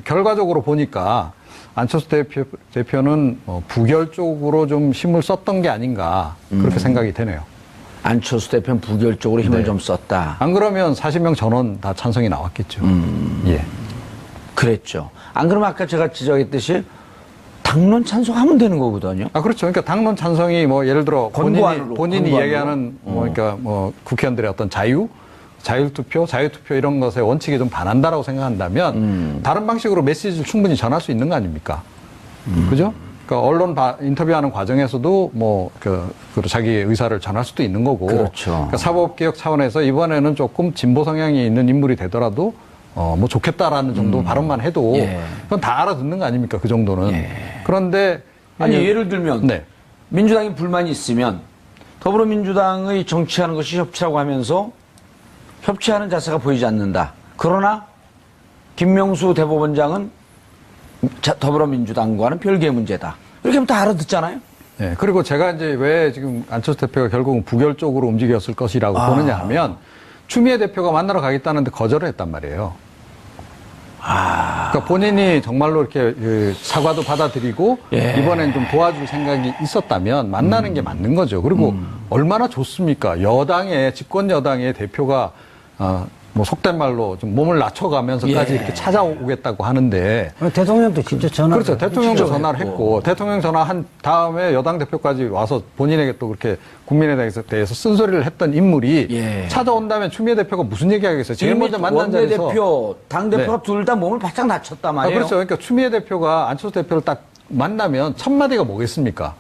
결과적으로 보니까 안철수 대표는 부결 쪽으로 좀 힘을 썼던 게 아닌가 그렇게 생각이 되네요. 안철수 대표는 부결적으로 힘을 네. 좀 썼다. 안 그러면 40명 전원 다 찬성이 나왔겠죠. 예. 그랬죠. 안 그러면 아까 제가 지적했듯이 당론 찬성하면 되는 거거든요. 그렇죠. 그러니까 당론 찬성이 뭐 예를 들어 권고안으로, 본인이 권고안으로. 얘기하는 그러니까 뭐 국회의원들의 어떤 자율투표 이런 것에 원칙에 좀 반한다라고 생각한다면 다른 방식으로 메시지를 충분히 전할 수 있는 거 아닙니까? 그죠? 그러니까 언론 인터뷰하는 과정에서도 자기의 의사를 전할 수도 있는 거고. 그렇죠. 그러니까 사법개혁 차원에서 이번에는 조금 진보 성향이 있는 인물이 되더라도 뭐 좋겠다라는 정도 발언만 해도 예. 그건 다 알아듣는 거 아닙니까? 그 정도는. 그런데 아니 예를 들면 네. 민주당이 불만이 있으면 더불어민주당의 정치하는 것이 협치라고 하면서 협치하는 자세가 보이지 않는다. 그러나 김명수 대법원장은 더불어민주당과는 별개의 문제다. 이렇게 하면 다 알아듣잖아요. 네, 그리고 제가 이제 왜 지금 안철수 대표가 결국은 부결적으로 움직였을 것이라고 보느냐 하면 추미애 대표가 만나러 가겠다는데 거절을 했단 말이에요. 그러니까 본인이 정말로 이렇게 사과도 받아들이고 이번엔 좀 도와줄 생각이 있었다면 만나는 게 맞는 거죠. 그리고 얼마나 좋습니까? 집권 여당의 대표가 뭐 속된 말로 좀 몸을 낮춰가면서까지 이렇게 찾아오겠다고 하는데. 대통령도 진짜 전화. 그렇죠. 대통령도 전화를 했고, 대통령 전화한 다음에 여당 대표까지 와서 본인에게 또 그렇게 국민에 대해서 쓴소리를 했던 인물이 찾아온다면 추미애 대표가 무슨 얘기 하겠어요? 제일 먼저 만난 자리에서. 원내대표, 당대표가 둘 다 몸을 바짝 낮췄단 말이에요. 그렇죠. 그러니까 추미애 대표가 안철수 대표를 딱 만나면 첫 마디가 뭐겠습니까?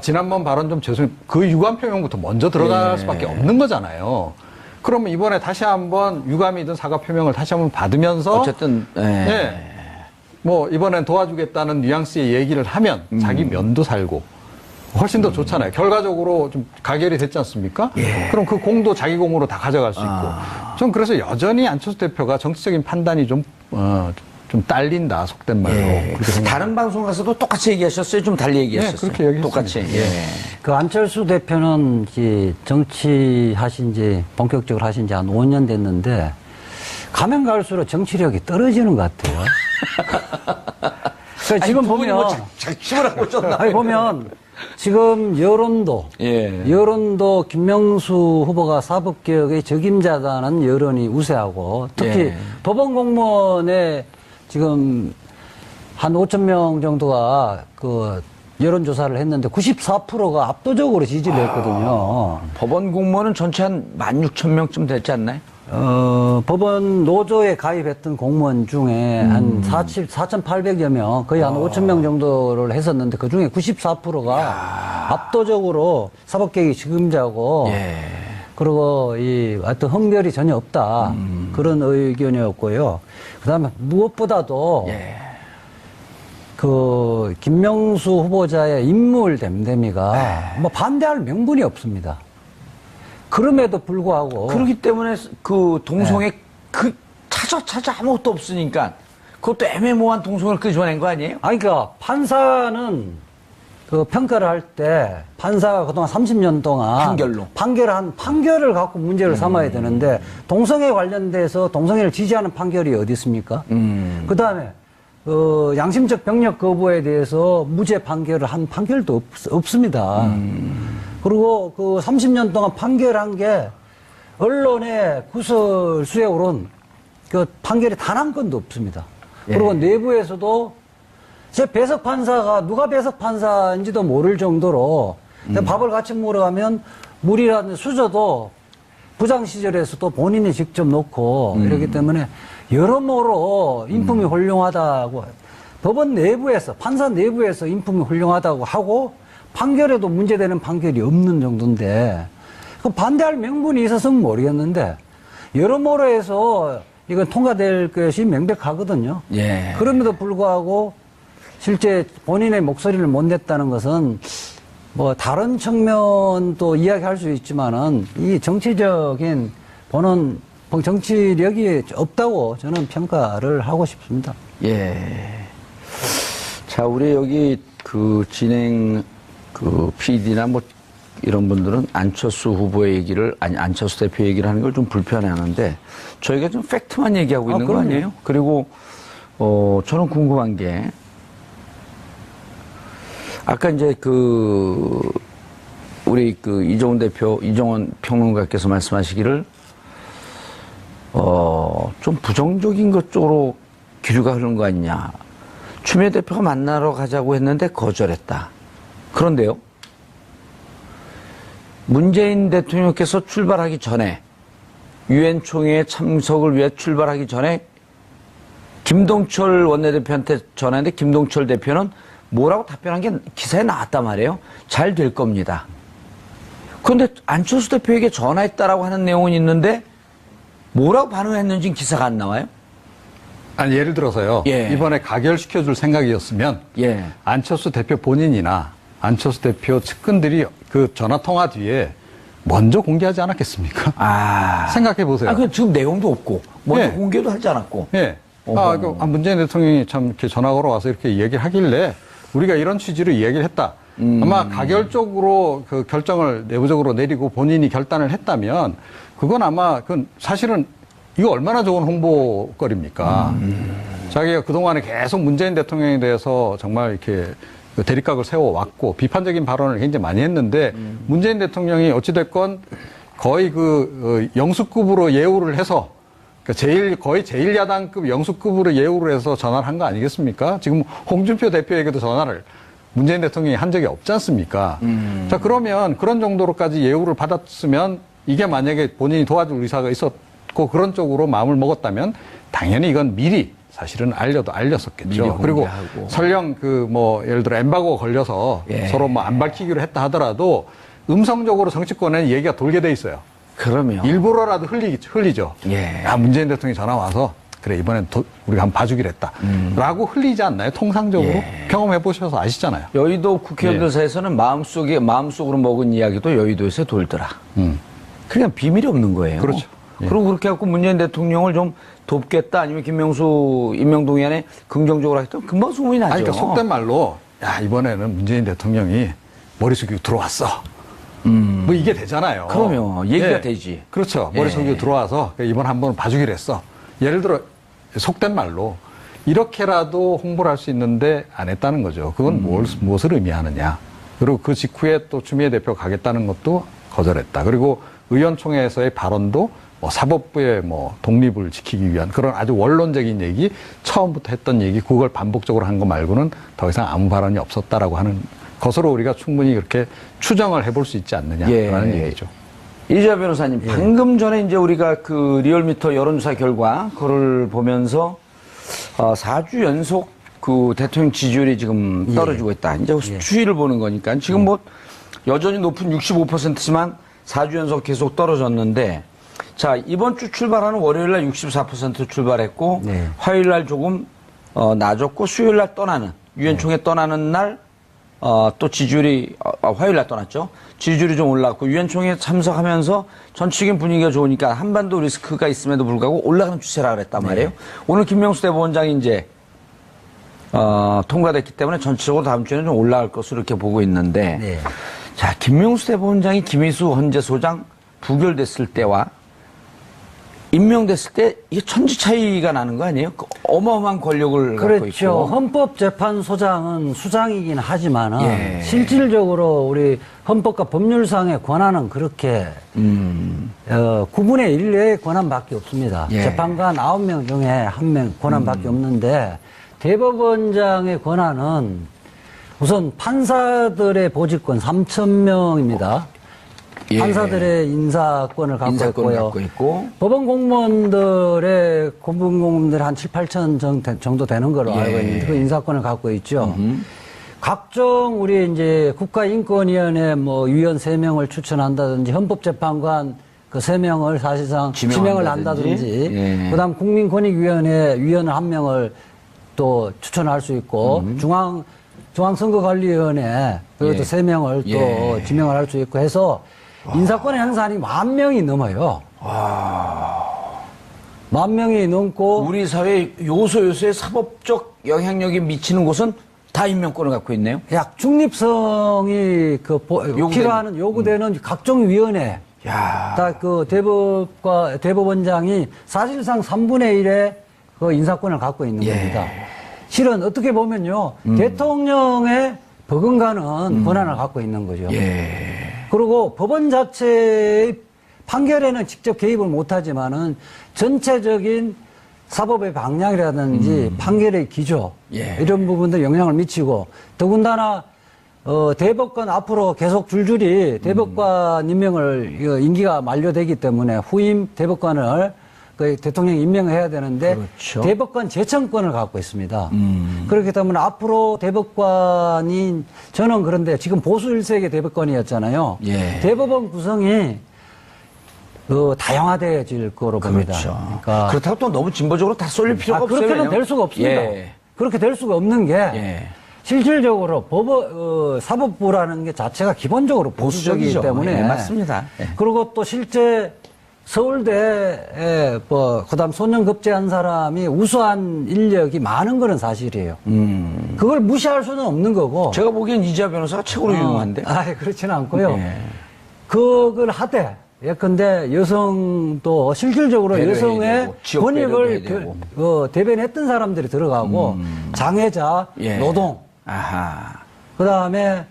지난번 발언 좀 죄송해요. 그 유감 표명부터 먼저 들어갈 수밖에 없는 거잖아요. 그러면 이번에 다시 한번 유감이든 사과 표명을 다시 한번 받으면서 어쨌든 뭐 이번엔 도와주겠다는 뉘앙스의 얘기를 하면 자기 면도 살고 훨씬 더 좋잖아요. 결과적으로 좀 가결이 됐지 않습니까? 그럼 그 공도 자기 공으로 다 가져갈 수 있고. 전 그래서 여전히 안철수 대표가 정치적인 판단이 좀 딸린다, 속된 말로. 다른 방송 가서도 똑같이 얘기하셨어요? 좀 달리 얘기하셨어요? 그렇게 얘기했습니다. 똑같이. 그 안철수 대표는 정치하신 지, 본격적으로 하신 지 한 5년 됐는데, 가면 갈수록 정치력이 떨어지는 것 같아요. 그러니까 지금 보면. 작심을 하고 오셨나? 아니, 보면, 지금 여론도 김명수 후보가 사법개혁의 적임자다는 여론이 우세하고, 특히 법원 공무원의 지금 한 5천 명 정도가 여론조사를 했는데 94%가 압도적으로 지지를 했거든요. 법원 공무원은 전체 한 16,000명쯤 됐지 않나요? 법원 노조에 가입했던 공무원 중에 한 4,800여 명, 거의 한 5천 명 정도를 했었는데 그 중에 94%가 압도적으로 사법개혁의 책임자고, 그리고 하여튼 흠결이 전혀 없다. 그런 의견이었고요. 그 다음에 무엇보다도 김명수 후보자의 인물 댐댐이가 뭐 반대할 명분이 없습니다. 그럼에도 불구하고. 그렇기 때문에 그 동성애 찾아 아무것도 없으니까 그것도 애매모호한 동성애를 끄집어낸 거 아니에요? 그러니까 판사는 평가를 할 때 판사가 그동안 30년 동안 판결을 갖고 문제를 삼아야 되는데 동성애 관련돼서 동성애를 지지하는 판결이 어디 있습니까? 그 다음에 양심적 병력 거부에 대해서 무죄 판결을 한 판결도 없습니다. 그리고 30년 동안 판결한 게 언론의 구설수에 오른 판결이 단 한 건도 없습니다. 그리고 내부에서도 제 배석 판사가 누가 배석 판사인지도 모를 정도로 밥을 같이 먹으러 가면 물이라는 수저도 부장 시절에서도 본인이 직접 놓고 이러기 때문에 여러모로 인품이 훌륭하다고 법원 내부에서 판사 내부에서 인품이 훌륭하다고 하고 판결에도 문제되는 판결이 없는 정도인데 반대할 명분이 있어서는 모르겠는데 여러모로 해서 이건 통과될 것이 명백하거든요. 그럼에도 불구하고 실제 본인의 목소리를 못 냈다는 것은 뭐 다른 측면도 이야기할 수 있지만은 이 정치적인 정치력이 없다고 저는 평가를 하고 싶습니다. 자, 우리 여기 진행 PD나 뭐 이런 분들은 안철수 후보의 얘기를 안철수 대표 얘기를 하는 걸 좀 불편해하는데 저희가 좀 팩트만 얘기하고 있는 거 아니에요? 그리고 저는 궁금한 게, 아까 이제 우리 이정원 평론가께서 말씀하시기를, 좀 부정적인 것 쪽으로 기류가 흐르는 거 아니냐. 추미애 대표가 만나러 가자고 했는데 거절했다. 그런데요, 문재인 대통령께서 출발하기 전에, 유엔 총회에 참석을 위해 출발하기 전에 김동철 원내대표한테 전화했는데 김동철 대표는 뭐라고 답변한 게 기사에 나왔단 말이에요. 잘 될 겁니다. 그런데 안철수 대표에게 전화했다라고 하는 내용은 있는데 뭐라고 반응했는지는 기사가 안 나와요? 아니, 예를 들어서요. 예. 이번에 가결시켜줄 생각이었으면 예. 안철수 대표 본인이나 안철수 대표 측근들이 그 전화통화 뒤에 먼저 공개하지 않았겠습니까? 생각해 보세요. 그 지금 내용도 없고 먼저 예. 공개도 하지 않았고. 예. 문재인 대통령이 참 이렇게 전화 걸어와서 이렇게 얘기를 하길래 우리가 이런 취지로 얘기를 했다. 아마 가결적으로 그 결정을 내부적으로 내리고 본인이 결단을 했다면 그건 아마 그건 사실은 이거 얼마나 좋은 홍보거리입니까? 자기가 그동안에 계속 문재인 대통령에 대해서 정말 이렇게 그 대립각을 세워왔고 비판적인 발언을 굉장히 많이 했는데 문재인 대통령이 어찌됐건 거의 영수급으로 예우를 해서 거의 제1야당급 영수급으로 예우를 해서 전화를 한 거 아니겠습니까? 지금 홍준표 대표에게도 전화를 문재인 대통령이 한 적이 없지 않습니까? 자, 그러면 그런 정도로까지 예우를 받았으면 이게 만약에 본인이 도와줄 의사가 있었고 그런 쪽으로 마음을 먹었다면 당연히 이건 미리 사실은 알렸었겠죠. 그리고 설령 예를 들어 엠바고 걸려서 서로 안 밝히기로 했다 하더라도 음성적으로 정치권에는 얘기가 돌게 돼 있어요. 그러면 일부러라도 흘리죠. 예. 문재인 대통령이 전화 와서 그래 이번엔 우리가 한번 봐주기로 했다. 라고 흘리지 않나요? 통상적으로 경험해 보셔서 아시잖아요. 여의도 국회의원들 사이에서는 마음속으로 먹은 이야기도 여의도에서 돌더라. 그냥 비밀이 없는 거예요. 그렇죠. 그리고 그렇게 해갖고 문재인 대통령을 좀 돕겠다 아니면 김명수 임명동의안에 긍정적으로 하겠다 금방 소문이 나죠. 그러니까 속된 말로 이번에는 문재인 대통령이 머릿속에 들어왔어. 뭐 이게 되잖아요. 그러면 얘기가 되지. 그렇죠. 머릿속에 들어와서 이번 한번 봐주기로 했어. 예를 들어 속된 말로 이렇게라도 홍보를 할 수 있는데 안 했다는 거죠. 그건 무엇을 의미하느냐. 그리고 그 직후에 또 추미애 대표 가겠다는 것도 거절했다. 그리고 의원총회에서의 발언도 사법부의 독립을 지키기 위한 그런 아주 원론적인 얘기, 처음부터 했던 얘기, 그걸 반복적으로 한 거 말고는 더 이상 아무 발언이 없었다라고 하는 것으로 우리가 충분히 그렇게 추정을 해볼 수 있지 않느냐라는 얘기죠. 이재화 변호사님, 방금 전에 이제 우리가 그 리얼미터 여론조사 결과 그걸 보면서 4주 연속 그 대통령 지지율이 지금 떨어지고 있다. 이제 추이를 보는 거니까 지금 여전히 높은 65%지만 4주 연속 계속 떨어졌는데, 자, 이번 주 출발하는 월요일 날 64% 출발했고, 화요일 날 조금 낮았고, 수요일 날 떠나는 유엔총회 떠나는 날 또 지지율이 화요일 날 떠났죠. 지지율이 좀 올랐고 유엔총회 참석하면서 전체적인 분위기가 좋으니까 한반도 리스크가 있음에도 불구하고 올라가는 추세라 그랬단 말이에요. 오늘 김명수 대법원장이 이제 통과됐기 때문에 전체적으로 다음 주에는 좀 올라갈 것으로 이렇게 보고 있는데, 자, 김명수 대법원장이 김희수 헌재 소장 부결됐을 때와 임명됐을 때 이게 천지 차이가 나는 거 아니에요? 어마어마한 권력을 갖고 있고. 그렇죠. 헌법재판소장은 수장이긴 하지만은 실질적으로 우리 헌법과 법률상의 권한은 그렇게 9분의 1 내의 권한밖에 없습니다. 재판관 9명 중에 1명 권한밖에 없는데, 대법원장의 권한은 우선 판사들의 보직권 3,000명입니다. 판사들의 인사권을 갖고 있고, 법원 공무원들의 한 7, 8천 정도 되는 걸로 알고 있는데 그 인사권을 갖고 있죠. 각종 우리 이제 국가인권위원회 위원 3명을 추천한다든지 헌법재판관 그 3명을 사실상 지명을 한다든지 그다음 국민권익위원회 위원을 1명을 또 추천할 수 있고 중앙선거관리위원회 그것도 3명을 또 지명을 할 수 있고 해서 인사권의 행사하니 10,000명이 넘어요. 10,000명이 넘고, 우리 사회 요소요소에 사법적 영향력이 미치는 곳은 다 임명권을 갖고 있네요. 약 중립성이 필요한 요구되는 각종 위원회, 다 대법원장이 사실상 3분의 1의 그 인사권을 갖고 있는 예. 겁니다. 실은 어떻게 보면요, 대통령의 버금가는 권한을 갖고 있는 거죠. 예. 그리고 법원 자체의 판결에는 직접 개입을 못하지만은 전체적인 사법의 방향이라든지 판결의 기조 예. 이런 부분도 영향을 미치고 더군다나 대법관 앞으로 계속 줄줄이 대법관 임명을 임기가 만료되기 때문에 후임 대법관을 그 대통령이 임명해야 되는데 그렇죠. 대법관 제청권을 갖고 있습니다. 그렇기 때문에 앞으로 대법관이 저는 그런데 지금 보수 일색의 대법관이었잖아요. 예. 대법원 구성이 다양화되어질 거로 봅니다. 그렇죠. 그러니까 그렇다고 또 너무 진보적으로 다 쏠릴 필요가 없어요. 그렇게는 왜냐면- 될 수가 없습니다. 예. 그렇게 될 수가 없는 게 예. 실질적으로 사법부라는 게 자체가 기본적으로 보수적이기 보수적이죠. 때문에 예, 맞습니다. 예. 그리고 또 실제 서울대에 그다음 소년급제한 사람이 우수한 인력이 많은 거는 사실이에요. 그걸 무시할 수는 없는 거고. 제가 보기엔 이지아 변호사가 최고로 유능한데. 그렇지는 않고요. 예. 그걸 하되 예컨대 여성도 실질적으로 배려해야 여성의 되고, 지역 권익을 배려도 해야 대변했던 사람들이 들어가고 장애자, 예. 노동, 아하. 그 다음에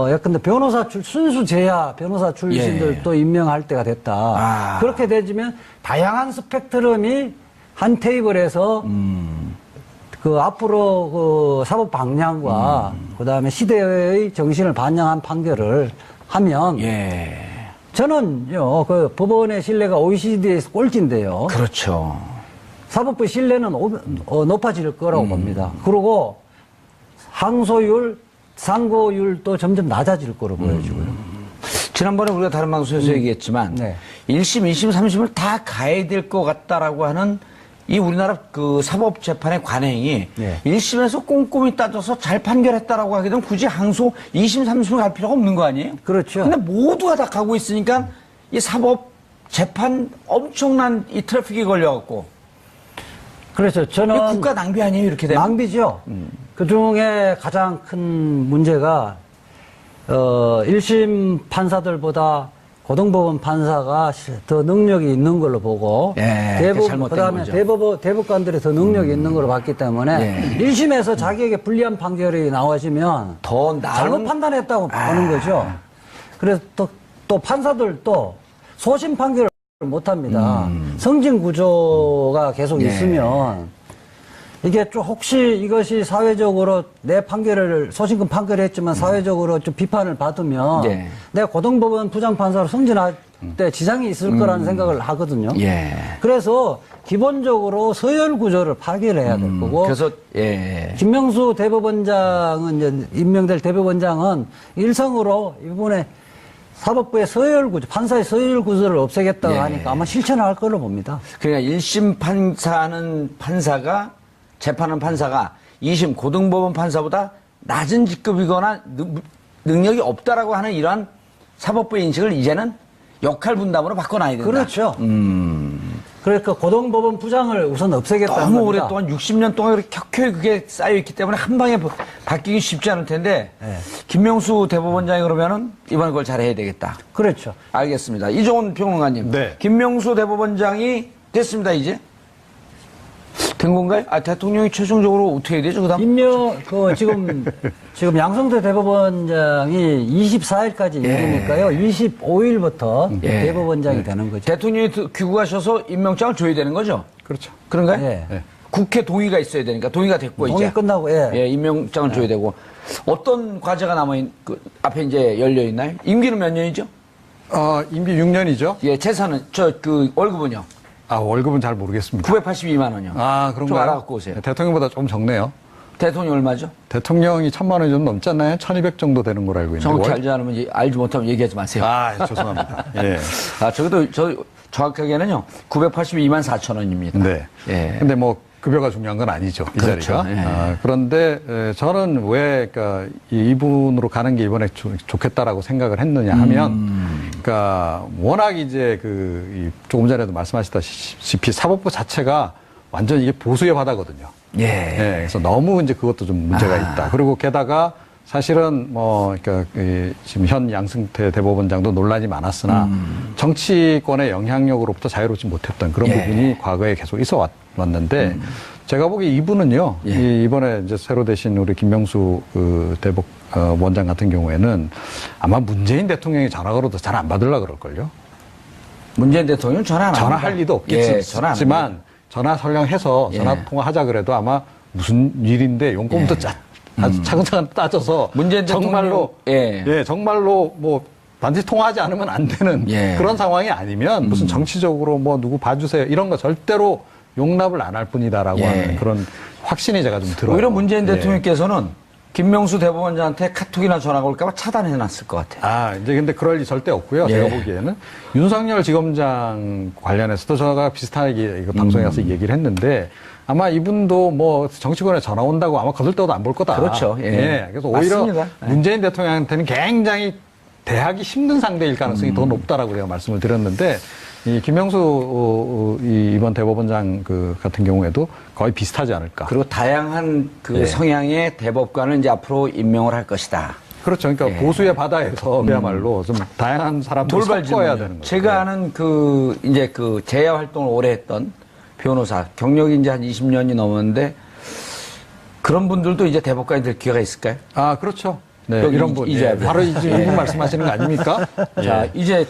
예컨대 변호사 순수 제야 변호사 출신들도 임명할 때가 됐다. 아. 그렇게 되면 다양한 스펙트럼이 한 테이블에서 그 앞으로 그 사법 방향과 그 다음에 시대의 정신을 반영한 판결을 하면 예. 저는요 그 법원의 신뢰가 OECD에서 꼴찌인데요. 그렇죠. 사법부 신뢰는 높아질 거라고 봅니다. 그리고 항소율, 상고율도 점점 낮아질 거로 보여지고요. 지난번에 우리가 다른 방송에서 얘기했지만 네. 1심, 2심, 3심을 다 가야 될 것 같다라고 하는 이 우리나라 그 사법재판의 관행이 네. 1심에서 꼼꼼히 따져서 잘 판결했다라고 하게 되면 굳이 항소 2심, 3심을 갈 필요가 없는 거 아니에요? 그렇죠. 근데 모두가 다 가고 있으니까 이 사법재판 엄청난 이 트래픽이 걸려갖고 그래서 이거 저는 국가 낭비 아니에요? 이렇게 되면? 낭비죠. 그 중에 가장 큰 문제가 1심 판사들보다 고등법원 판사가 더 능력이 있는 걸로 보고 예, 잘못된 그다음에 거죠. 대법관들이 더 능력이 있는 걸로 봤기 때문에 예. 1심에서 자기에게 불리한 판결이 나와지면 더 나은 잘못 판단했다고 보는 거죠. 그래서 또 판사들도 소심 판결을 못 합니다. 성진 구조가 계속 예. 있으면 이게 좀 혹시 이것이 사회적으로 내 판결을 소신껏 판결을 했지만 사회적으로 좀 비판을 받으면 예. 내가 고등법원 부장판사로 승진할 때 지장이 있을 거라는 생각을 하거든요. 예. 그래서 기본적으로 서열 구조를 파괴해야 될 거고 그래서 예. 김명수 대법원장은 이제 임명될 대법원장은 일성으로 이번에 사법부의 서열 구조, 판사의 서열 구조를 없애겠다고 예. 하니까 아마 실천할 걸로 봅니다. 그러니까 1심 판사는 판사가 재판은 판사가 2심 고등법원 판사보다 낮은 직급이거나 능력이 없다라고 하는 이러한 사법부의 인식을 이제는 역할 분담으로 바꿔놔야 된다. 그렇죠. 그러니까 고등법원 부장을 우선 없애겠다는 너무 겁니다. 오랫동안 60년 동안 그렇게 켜켜이 그게 쌓여있기 때문에 한 방에 바뀌기 쉽지 않을 텐데 네. 김명수 대법원장이 그러면은 이번에 그걸 잘해야 되겠다. 그렇죠. 알겠습니다. 이종훈 평론가님. 네. 김명수 대법원장이 됐습니다, 이제. 된 건가요? 대통령이 최종적으로 어떻게 해야 되죠, 그 다음? 지금 양성태 대법원장이 24일까지 임기니까요. 25일부터 예. 대법원장이 되는 거죠. 대통령이 귀국하셔서 임명장을 줘야 되는 거죠? 그렇죠. 그런가요? 예. 네. 국회 동의가 있어야 되니까 동의가 됐고 동의 이제. 끝나고, 예. 예, 임명장을 줘야 되고. 어떤 과제가 앞에 이제 열려있나요? 임기는 몇 년이죠? 임기 6년이죠. 예, 재산은, 월급은요? 월급은 잘 모르겠습니다. 982만 원이요. 그런가요? 좀 알아갖고 오세요. 네, 대통령보다 좀 적네요. 대통령 얼마죠? 대통령이 1,000만 원이 좀 넘지 않나요? 1,200 정도 되는 걸로 알고 있는데. 정확히 알지 못하면 얘기하지 마세요. 죄송합니다. 예. 저기도 정확하게는요, 982만 4천 원입니다. 네. 예. 근데 급여가 중요한 건 아니죠. 이 그렇죠. 자리가. 예. 그런데 저는 왜 이분으로 가는 게 이번에 좋겠다라고 생각을 했느냐 하면 워낙 이제 조금 전에도 말씀하셨다시피 사법부 자체가 완전 이게 보수의 바다거든요. 예. 그래서 너무 이제 그것도 좀 문제가 있다. 그리고 게다가 사실은 뭐, 그러니까 지금 현 양승태 대법원장도 논란이 많았으나 정치권의 영향력으로부터 자유롭지 못했던 그런 부분이 과거에 계속 있어 왔는데 제가 보기에 이분은요, 이번에 이제 새로 되신 우리 김명수 그 원장 같은 경우에는 아마 문재인 대통령이 전화 걸어도 잘 안 받으려고 그럴걸요. 문재인 대통령 전화 안 합니다. 전화할 리도 없겠지만 전화 설령해서 전화 통화하자 그래도 아마 무슨 일인데 용건부터 차근차근 따져서 문재인 정말로 정말로 뭐 반드시 통화하지 않으면 안 되는 그런 상황이 아니면 무슨 정치적으로 뭐 누구 봐주세요 이런 거 절대로 용납을 안 할 뿐이다라고 하는 그런 확신이 제가 좀 들어요. 오히려 문재인 대통령께서는 김명수 대법원장한테 카톡이나 전화가 올까봐 차단해놨을 것 같아요. 아, 이제 근데 그럴 일 절대 없고요. 제가 보기에는 윤석열 지검장 관련해서도 제가 비슷하게 이거 방송에 가서 얘기를 했는데 아마 이분도 뭐 정치권에 전화 온다고 아마 거들떠도 안 볼 거다. 그렇죠. 그래서 오히려 맞습니다. 문재인 대통령한테는 굉장히 대하기 힘든 상대일 가능성이 더 높다라고 제가 말씀을 드렸는데 이 김명수 이번 대법원장 같은 경우에도 거의 비슷하지 않을까. 그리고 다양한 성향의 대법관을 이제 앞으로 임명을 할 것이다. 그렇죠. 그러니까 보수의 바다에서 그야말로 좀 다양한 사람들을 섞어야 되는 거죠. 제가 아는 이제 재야 활동을 오래 했던 변호사, 경력이 이제 한 20년이 넘었는데 그런 분들도 이제 대법관이 될 기회가 있을까요? 아, 그렇죠. 네, 여기 이런 분. 바로 이분 말씀하시는 거 아닙니까? 자, 이제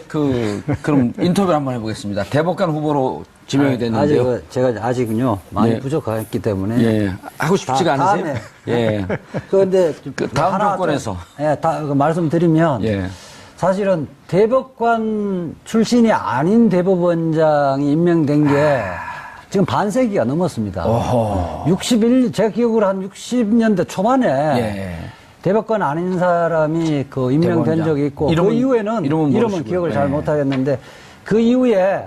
그럼 인터뷰를 한번 해보겠습니다. 대법관 후보로 지명이 됐는데요. 제가 아직은요, 많이 부족했기 때문에. 하고 싶지가 않으세요? 그런데 다음 정권에서. 말씀드리면. 사실은 대법관 출신이 아닌 대법원장이 임명된 게 지금 반세기가 넘었습니다. 제가 기억으로 한 60년대 초반에 대법관 아닌 사람이 임명된 적이 있고 그 이후에는 이름은 기억을 잘 못하겠는데 그 이후에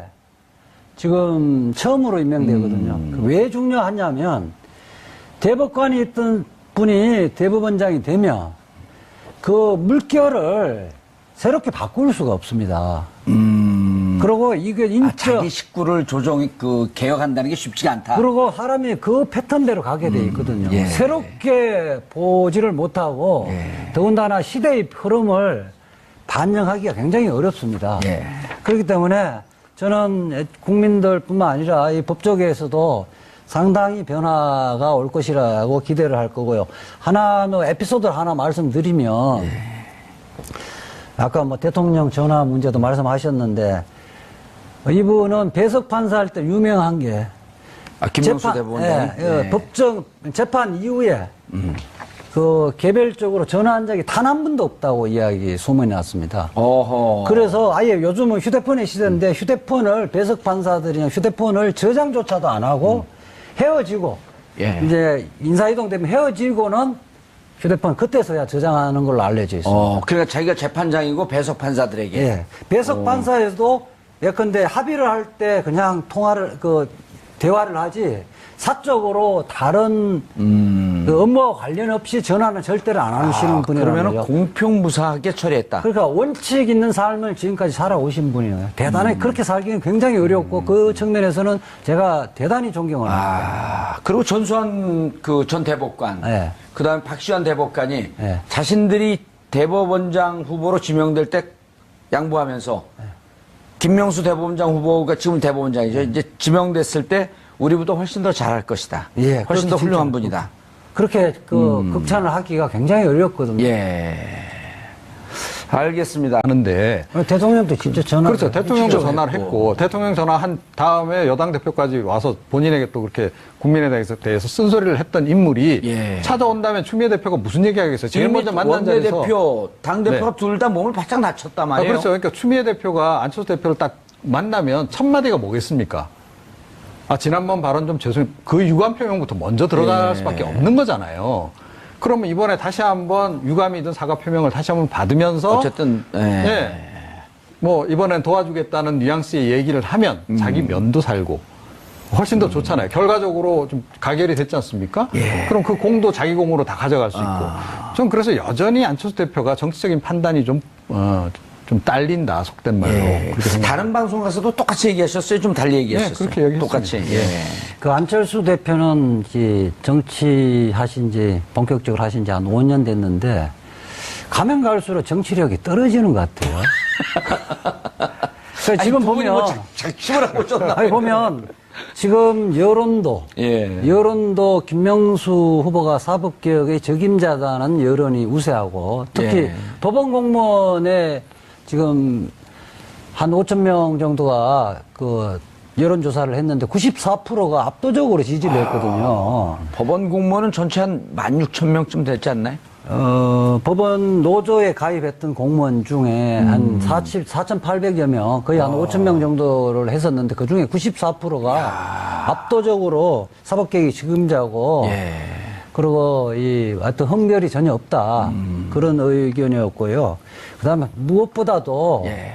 지금 처음으로 임명되거든요. 왜 중요하냐면 대법관이 있던 분이 대법원장이 되면 그 물결을 새롭게 바꿀 수가 없습니다. 그리고 이게 자기 식구를 개혁한다는 게 쉽지가 않다. 그리고 사람이 그 패턴대로 가게 돼 있거든요. 새롭게 보지를 못하고 더군다나 시대의 흐름을 반영하기가 굉장히 어렵습니다. 그렇기 때문에 저는 국민들뿐만 아니라 이 법조계에서도 상당히 변화가 올 것이라고 기대를 할 거고요. 에피소드를 하나 말씀드리면 아까 대통령 전화 문제도 말씀하셨는데 이분은 배석 판사할 때 유명한 게 김명수 대법원장 재판 이후에 개별적으로 전화한 적이 단 한 번도 없다고 이야기 소문이 났습니다. 그래서 아예 요즘은 휴대폰의 시대인데 배석 판사들이 휴대폰을 저장조차도 안 하고 헤어지고 이제 인사이동 되면 헤어지고는 휴대폰 그때서야 저장하는 걸로 알려져 있습니다. 그러니까 자기가 재판장이고 배석 판사들에게. 배석 판사에서도 예컨대 합의를 할 때 그냥 대화를 하지 사적으로 다른 업무와 관련 없이 전화는 절대로 안 하시는 분이라는 그러면 거죠. 공평무사하게 처리했다. 그러니까 원칙 있는 삶을 지금까지 살아오신 분이에요. 대단히 그렇게 살기는 굉장히 어렵고 그 측면에서는 제가 대단히 존경을 합니다. 그리고 전수환 전 대법관, 그다음에 박시환 대법관이 자신들이 대법원장 후보로 지명될 때 양보하면서 김명수 대법원장 후보가 지금 대법원장이죠. 이제 지명됐을 때 우리보다 훨씬 더 잘할 것이다. 훨씬 더 훌륭한 분이다. 그렇게 극찬을 하기가 굉장히 어렵거든요. 알겠습니다. 하는데 대통령도 직접 전화를 그렇죠. 대통령도 전화를 했고 대통령 전화한 다음에 여당 대표까지 와서 본인에게 또 그렇게 국민에 대해서 쓴소리를 했던 인물이 찾아온다면 추미애 대표가 무슨 얘기하겠어요? 제일 먼저 만난 자리에서 원내대표, 당대표가 둘 다 몸을 바짝 낮췄단 말이에요. 그렇죠. 그러니까 추미애 대표가 안철수 대표를 딱 만나면 첫 마디가 뭐겠습니까? 지난번 발언 좀 죄송해요. 그 유감 표명부터 먼저 들어갈 수밖에 없는 거잖아요. 그러면 이번에 다시 한번 유감이든 사과 표명을 다시 한번 받으면서 어쨌든 뭐 이번엔 도와주겠다는 뉘앙스의 얘기를 하면 자기 면도 살고 훨씬 더 좋잖아요. 결과적으로 좀 가결이 됐지 않습니까? 그럼 그 공도 자기 공으로 다 가져갈 수 있고. 전 그래서 여전히 안철수 대표가 정치적인 판단이 좀 딸린다, 속된 말로. 다른 방송 가서도 똑같이 얘기하셨어요? 좀 달리 얘기하셨어요? 그렇게 얘기했습니다. 똑같이. 그 안철수 대표는 정치하신 지, 본격적으로 하신 지 한 5년 됐는데, 가면 갈수록 정치력이 떨어지는 것 같아요. 그러니까 지금 보면 작심을 하고 있었나? 아니 보면 지금 여론도 예. 여론도 김명수 후보가 사법개혁의 적임자다는 여론이 우세하고 특히 예. 도범 공무원에 지금 한 5천 명 정도가 그 여론조사를 했는데 94%가 압도적으로 지지를 했거든요. 법원 공무원은 전체 한 16,000명쯤 됐지 않나요? 법원 노조에 가입했던 공무원 중에 한 4,800여 명, 거의 한 5천 명 정도를 했었는데 그 중에 94%가 압도적으로 사법개혁이 적임자고 예. 그리고 이 어떤 흠결이 전혀 없다. 그런 의견이었고요. 그다음에 무엇보다도 예.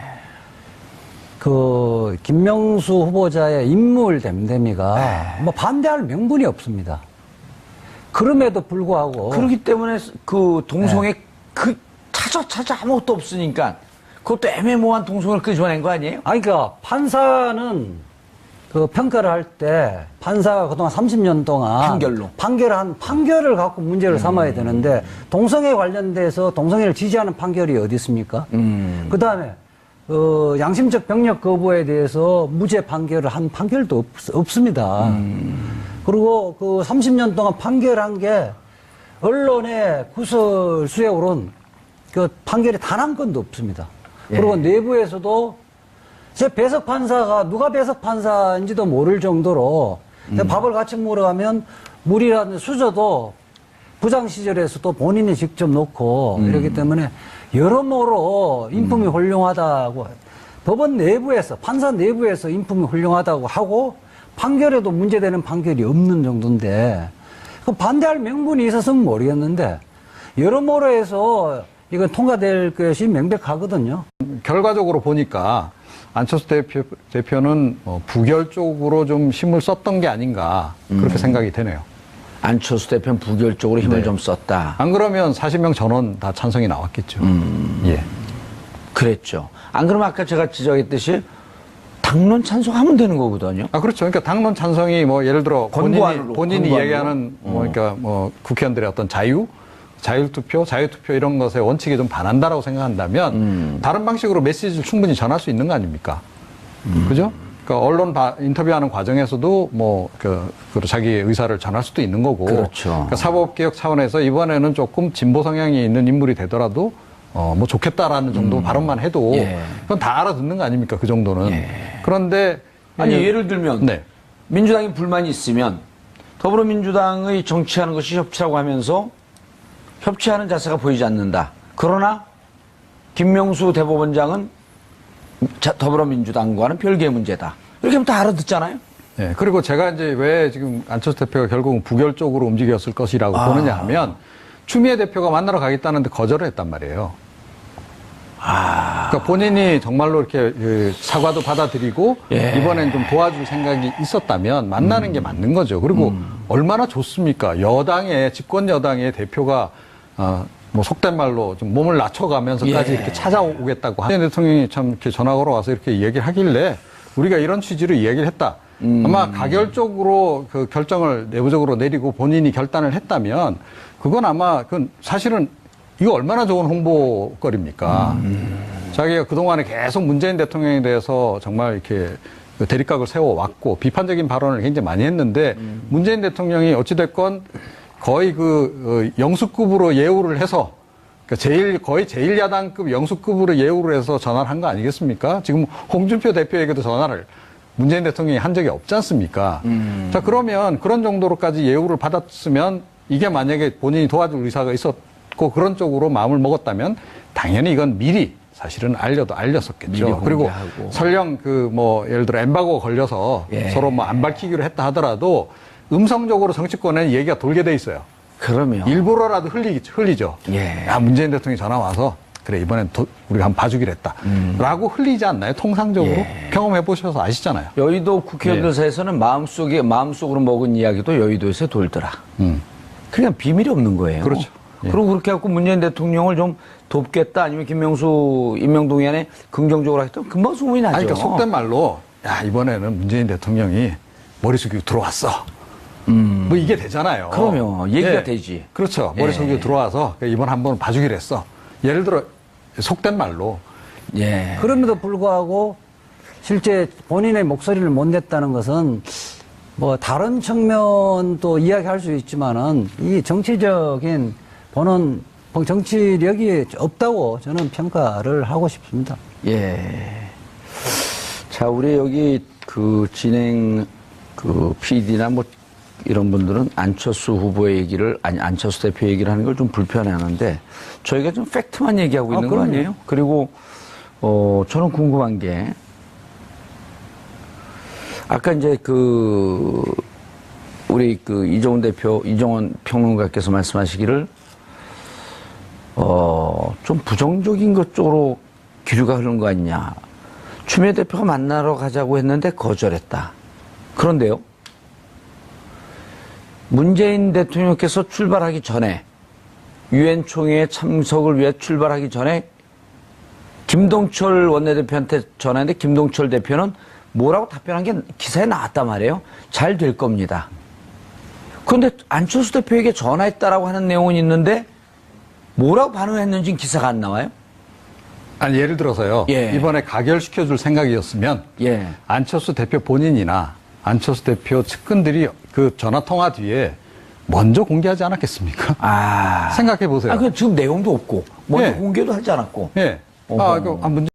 그 김명수 후보자의 인물 댐댐이가 뭐 반대할 명분이 없습니다. 그럼에도 불구하고 그렇기 때문에 그 동성애 그 찾아 아무것도 없으니까 그것도 애매모호한 동성애를 끄집어낸 거 아니에요? 아니 그러니까 판사는 그 평가를 할 때 판사가 그동안 30년 동안 판결을 갖고 문제를 삼아야 되는데 동성애 관련돼서 동성애를 지지하는 판결이 어디 있습니까? 그다음에 양심적 병력 거부에 대해서 무죄 판결을 한 판결도 없습니다. 그리고 그 30년 동안 판결한 게 언론의 구설수에 오른 그 판결이 단 한 건도 없습니다. 그리고 내부에서도 제 배석 판사가 누가 배석 판사인지도 모를 정도로 밥을 같이 먹으러 가면 물이라는 수저도 부장 시절에서도 본인이 직접 놓고 이러기 때문에 여러모로 인품이 훌륭하다고 법원 내부에서 판사 내부에서 인품이 훌륭하다고 하고 판결에도 문제되는 판결이 없는 정도인데 그 반대할 명분이 있어서는 모르겠는데 여러모로 해서 이건 통과될 것이 명백하거든요. 결과적으로 보니까 안철수 대표는 부결 쪽으로 좀 힘을 썼던 게 아닌가 그렇게 생각이 되네요. 안철수 대표는 부결적으로 힘을 좀 썼다. 안 그러면 40명 전원 다 찬성이 나왔겠죠. 예. 그랬죠. 안 그러면 아까 제가 지적했듯이 당론 찬성하면 되는 거거든요. 아, 그렇죠. 그러니까 당론 찬성이 뭐 예를 들어 본인이 권고안으로. 얘기하는 그러니까 뭐 국회의원들의 어떤 자율투표 이런 것에 원칙에 좀 반한다라고 생각한다면 다른 방식으로 메시지를 충분히 전할 수 있는 거 아닙니까? 그죠? 그러니까 언론 인터뷰하는 과정에서도 자기의 의사를 전할 수도 있는 거고. 그렇죠. 그러니까 사법개혁 차원에서 이번에는 조금 진보 성향이 있는 인물이 되더라도 뭐 좋겠다라는 정도 발언만 해도 예. 그건 다 알아듣는 거 아닙니까? 그 정도는. 예. 그런데 아니 예를 들면 네. 민주당이 불만이 있으면 더불어민주당의 정치하는 것이 협치라고 하면서 협치하는 자세가 보이지 않는다. 그러나 김명수 대법원장은 더불어민주당과는 별개의 문제다. 이렇게 하면 다 알아듣잖아요. 네, 그리고 제가 이제 왜 지금 안철수 대표가 결국은 부결 쪽으로 움직였을 것이라고 보느냐 하면 추미애 대표가 만나러 가겠다는데 거절을 했단 말이에요. 그러니까 본인이 정말로 이렇게 사과도 받아들이고 이번엔 좀 도와줄 생각이 있었다면 만나는 게 맞는 거죠. 그리고 얼마나 좋습니까? 집권 여당의 대표가 뭐 속된 말로 좀 몸을 낮춰가면서까지 이렇게 찾아오겠다고 한 대통령이 참 이렇게 전화 걸어와서 이렇게 얘기를 하길래 우리가 이런 취지로 이야기를 했다. 아마 가결적으로 그 결정을 내부적으로 내리고 본인이 결단을 했다면 그건 아마 사실은 이거 얼마나 좋은 홍보거리입니까? 자기가 그동안에 계속 문재인 대통령에 대해서 정말 이렇게 대립각을 세워왔고 비판적인 발언을 굉장히 많이 했는데 문재인 대통령이 어찌됐건 거의 영수급으로 예우를 해서 거의 제1야당급 영수급으로 예우를 해서 전화를 한 거 아니겠습니까? 지금 홍준표 대표에게도 전화를 문재인 대통령이 한 적이 없지 않습니까? 자, 그러면 그런 정도로까지 예우를 받았으면 이게 만약에 본인이 도와줄 의사가 있었고 그런 쪽으로 마음을 먹었다면 당연히 이건 미리 사실은 알렸었겠죠. 그리고 설령 예를 들어 엠바고가 걸려서 서로 안 밝히기로 했다 하더라도 음성적으로 정치권에 얘기가 돌게 돼 있어요. 그러면 일부러라도 흘리죠. 문재인 대통령이 전화 와서 그래 이번엔 우리가 한번 봐주기로 했다. 라고 흘리지 않나요? 통상적으로 경험해 보셔서 아시잖아요. 여의도 국회의원들 사이에서는 마음속으로 먹은 이야기도 여의도에서 돌더라. 그냥 비밀이 없는 거예요. 그렇죠. 그리고 그렇게 해갖고 문재인 대통령을 좀 돕겠다 아니면 김명수 임명동의안에 긍정적으로 하겠다 금방 소문이 나죠. 그러니까 속된 말로 이번에는 문재인 대통령이 머리 숙이고 들어왔어. 뭐 이게 되잖아요. 그러면 얘기가 되지. 그렇죠. 머리 숙이고 들어와서 이번 한번 봐주기로 했어. 예를 들어 속된 말로 예. 그럼에도 불구하고 실제 본인의 목소리를 못 냈다는 것은 뭐 다른 측면도 이야기할 수 있지만은 이 정치적인 보는 정치력이 없다고 저는 평가를 하고 싶습니다. 예. 자, 우리 여기 그 진행 그 PD나 뭐 이런 분들은 안철수 후보의 얘기를, 아니, 안철수 대표 얘기를 하는 걸 좀 불편해 하는데 저희가 좀 팩트만 얘기하고 있는 거 그럼요. 아니에요? 그리고, 저는 궁금한 게 아까 이제 그 우리 그 이정원 대표, 이정원 평론가께서 말씀하시기를 좀 부정적인 것 쪽으로 기류가 흐르는 거 아니냐. 추미애 대표가 만나러 가자고 했는데 거절했다. 그런데요, 문재인 대통령께서 출발하기 전에, 유엔 총회에 참석을 위해 출발하기 전에 김동철 원내대표한테 전화했는데 김동철 대표는 뭐라고 답변한 게 기사에 나왔단 말이에요. 잘 될 겁니다. 그런데 안철수 대표에게 전화했다라고 하는 내용은 있는데 뭐라고 반응했는지 기사가 안 나와요? 아니 예를 들어서요. 예. 이번에 가결시켜줄 생각이었으면 예. 안철수 대표 본인이나 안철수 대표 측근들이 그 전화 통화 뒤에 먼저 공개하지 않았겠습니까? 아. 생각해 보세요. 그 지금 내용도 없고, 먼저 예. 공개도 하지 않았고. 예. 어허. 문제